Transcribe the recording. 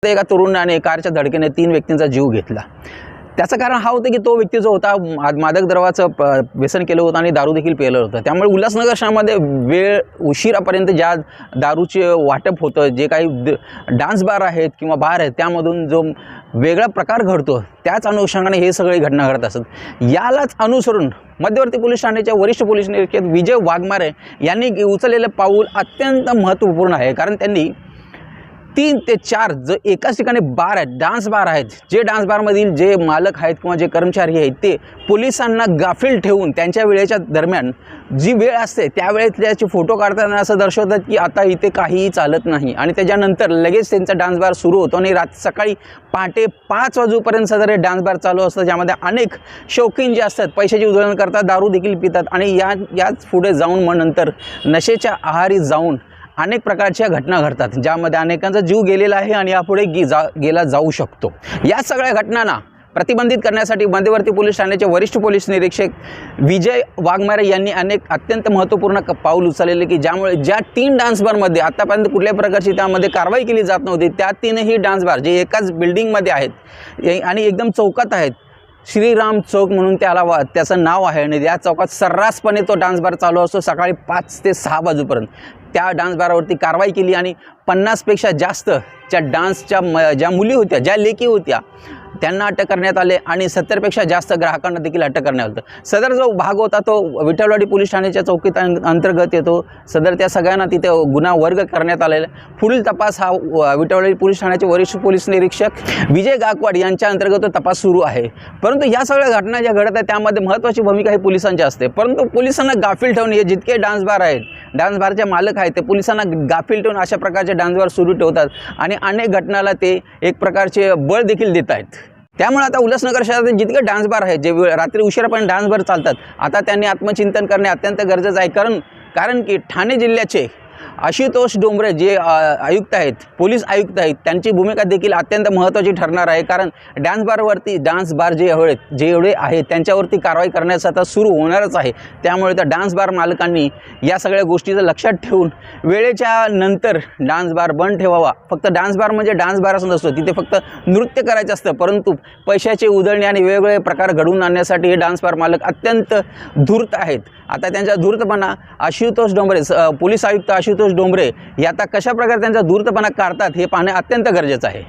एका तरुणाने कारच्या धडकेने 3 व्यक्तींचा जीव घेतला। त्याचं कारण हा होतं की तो व्यक्ती जो होता मादक द्रव्याचं व्यसन केलं होतं आणि दारू देखील पिलं होतं। त्यामुळे उल्हासनगर शहरामध्ये वेळ उशिरापर्यंत ज्या दारूचे वाटप होतं, जे काही डान्स बार आहेत किंवा बार आहेत त्यामधून जो वेगळा प्रकार घडतो, त्याच अनुषंगाने हे सगळे घटना घडत असतात। यालाच अनुसरून मध्यवर्ती पोलीस ठाण्याच्या वरिष्ठ पोलीस निरीक्षक विजय वाघमारे यांनी उचललेलं पाऊल अत्यंत महत्त्वपूर्ण आहे। कारण त्यांनी 3 ते 4 जो एकाच ठिकाणी बार आहेत, डान्स बार आहेत, जे डान्स बारमधील जे मालक आहेत किंवा जे कर्मचारी आहेत ते पोलिसांना गाफील ठेवून त्यांच्या वेळेच्या दरम्यान जी वेळ असते त्यावेळेत त्याचे फोटो काढताना असं दर्शवतात की आता इथे काहीही चालत नाही आणि त्याच्यानंतर लगेच त्यांचा डान्स बार सुरू होतो आणि सकाळी पहाटे 5 वाजेपर्यंत सदर डान्स बार चालू असतं, ज्यामध्ये अनेक शौकीन जे असतात पैशाची उधळण करतात, दारू देखील पितात आणि याच पुढे जाऊन मग नंतर नशेच्या आहारी जाऊन अनेक प्रकारच्या घटना घडतात, ज्यामध्ये अनेकांचा जीव गेलेला आहे आणि यापुढे गेला जाऊ शकतो। या सगळ्या घटनांना प्रतिबंधित करण्यासाठी मध्यवर्ती पोलीस ठाण्याचे वरिष्ठ पोलीस निरीक्षक विजय वाघमारे यांनी अत्यंत महत्त्वपूर्ण पाऊल उचललेले की ज्यामुळे ज्या 3 डान्स बारमध्ये आतापर्यंत कुठल्याही प्रकारची त्यामध्ये कारवाई केली जात नव्हती, त्या 3ही डान्स बार जे एकाच बिल्डिंगमध्ये आहेत आणि एकदम चौकात आहेत, श्रीराम चौक म्हणून त्याचं नाव आहे आणि या चौकात सर्रासपणे तो डान्स बार चालू असतो सकाळी 5 ते 6 वाजेपर्यंत। त्या डान्स बारवरती कारवाई केली आणि 50पेक्षा जास्त ज्या मुली होत्या, ज्या लेकी होत्या त्यांना अटक करण्यात आले आणि 70पेक्षा जास्त ग्राहकांना देखील अटक करण्यात आलं। सदर जो भाग होता तो विठलवाडी पोलीस ठाण्याच्या चौकीत अंतर्गत येतो। सदर त्या सगळ्यांना तिथे गुन्हा वर्ग करण्यात आलेला। पुढील तपास हा विठलवाडी पोलीस ठाण्याचे वरिष्ठ पोलीस निरीक्षक विजय गायकवाड यांच्या अंतर्गत तपास सुरू आहे। परंतु या सगळ्या घटना ज्या घडत आहेत त्यामध्ये महत्त्वाची भूमिका ही पोलिसांची असते, परंतु पोलिसांना गाफील ठेवून हे जितके डान्स बार आहेत, डान्स बारचे मालक आहेत ते पोलिसांना गाफील ठेवून अशा प्रकारचे डान्स बार सुरू ठेवतात आणि अनेक घटनाला ते एक प्रकारचे बळ देखील देत आहेत। त्यामुळे आता उल्हासनगर शहरातील जितके डान्स बार आहेत, जे रात्री उशिरापर्यंत डान्स बार चालतात, आता त्यांनी आत्मचिंतन करणे अत्यंत गरजेचं आहे। कारण की ठाणे जिल्ह्याचे आशुतोष डोंबरे जे आयुक्त आहेत, पोलीस आयुक्त आहेत, त्यांची भूमिका देखील अत्यंत महत्त्वाची ठरणार आहे। कारण डान्स बार जेवढे आहेत त्यांच्यावरती कारवाई करण्यास आता सुरू होणारच आहे। त्यामुळे त्या डान्स बार मालकांनी या सगळ्या गोष्टीचं लक्षात ठेवून वेळेच्या नंतर डान्स बार बंद ठेवावा। फक्त डान्स बार म्हणजे डान्स बारच नसतो, तिथे फक्त नृत्य करायचं असतं, परंतु पैशाची उधळणी आणि वेगवेगळे प्रकार घडवून आणण्यासाठी हे डान्स बार मालक अत्यंत धूर्त आहेत। आता त्यांचा धूर्तपणा आशुतोष डोंबरे, पोलीस आयुक्त आशुतोष डोंबरे हे आता कशा प्रकारे त्यांचा धूर्तपणा काढतात हे पाहणे अत्यंत गरजेचं आहे।